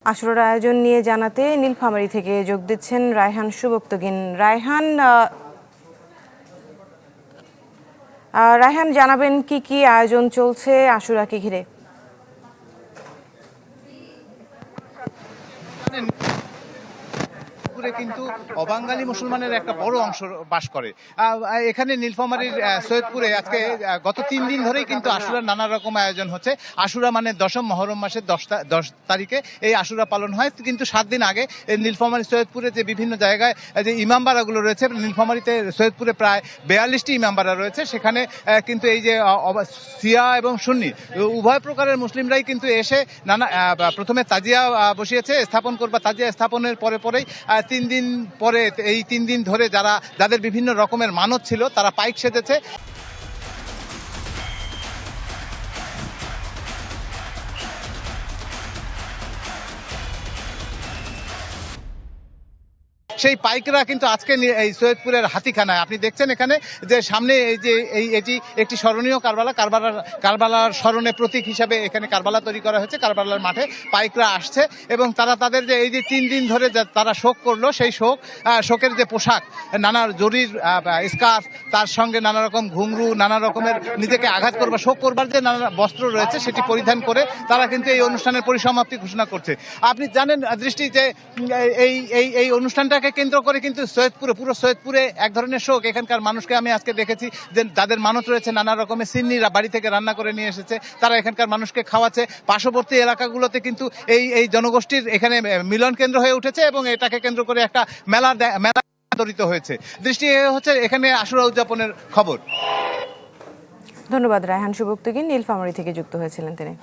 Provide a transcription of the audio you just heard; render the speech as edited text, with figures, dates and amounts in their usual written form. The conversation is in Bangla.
আশুরার আয়োজন নিয়ে জানাতে নীলফামারী থেকে যোগ দিচ্ছেন রায়হান সুবক্তগিন। রায়হান জানাবেন কি কি আয়োজন চলছে আশুরাকে ঘিরে? কিন্তু অবাঙালি মুসলমানের একটা বড় অংশ বাস করে এখানে নীলফামারীর সৈয়দপুরে। আজকে গত 3 দিন ধরেই কিন্তু আশুরার নানা রকম আয়োজন হচ্ছে। আশুরা মানে দশম মহরম মাসের 10 তারিখে এই আশুরা পালন হয়, কিন্তু 7 দিন আগে নীলফামারী সৈয়দপুরে যে বিভিন্ন জায়গায় যে ইমামবাড়াগুলো রয়েছে, নীলফামারীতে সৈয়দপুরে প্রায় 42টি ইমামবাড়া রয়েছে। সেখানে কিন্তু এই যে শিয়া এবং সুন্নি উভয় প্রকারের মুসলিমরাই কিন্তু এসে প্রথমে তাজিয়া বসিয়েছে, স্থাপন করবা তাজিয়া স্থাপনের পরেই 3 দিন পরে, এই 3 দিন ধরে যাদের বিভিন্ন রকমের মানত ছিল তারা পাইক সেজেছে। সেই পাইকরা কিন্তু আজকে এই সৈয়দপুরের হাতিখানায়, আপনি দেখছেন এখানে যে সামনে এই যে এটি একটি স্মরণীয় কারবালার স্মরণে প্রতীক হিসাবে এখানে কারবালা তৈরি করা হয়েছে। কারবালার মাঠে পাইকরা আসছে এবং তারা তাদের যে এই যে 3 দিন ধরে তারা শোক করলো, সেই শোকের যে পোশাক, নানা জরির স্কার্ফ, তার সঙ্গে নানা রকম ঘুংরু, নানা রকমের নিজেকে আঘাত করবার, শোক করবার যে নানা বস্ত্র রয়েছে সেটি পরিধান করে তারা কিন্তু এই অনুষ্ঠানের পরিসমাপ্তি ঘোষণা করছে। আপনি জানেন দৃষ্টি যে এই অনুষ্ঠানটাকে কেন্দ্র করে কিন্তু পুরো সৈয়দপুরে এক ধরনের শোক। এখানকার মানুষকে আমি আজকে দেখেছি যে যাদের মানত রয়েছে নানা রকমের সিন্নিরা বাড়ি থেকে রান্না করে নিয়ে এসেছে, তারা এখানকার মানুষকে খাওয়াচ্ছে। পার্শ্ববর্তী এলাকাগুলোতে কিন্তু এই জনগোষ্ঠীর এখানে মিলন কেন্দ্র হয়ে উঠেছে এবং এটাকে কেন্দ্র করে একটা মেলা তরিত হয়েছে। দৃষ্টি হচ্ছে এখানে আশুরা উদযাপনের খবর। ধন্যবাদ রায়হান সুবক্তগিন, নীলফামারী থেকে যুক্ত হয়েছিলেন তিনি।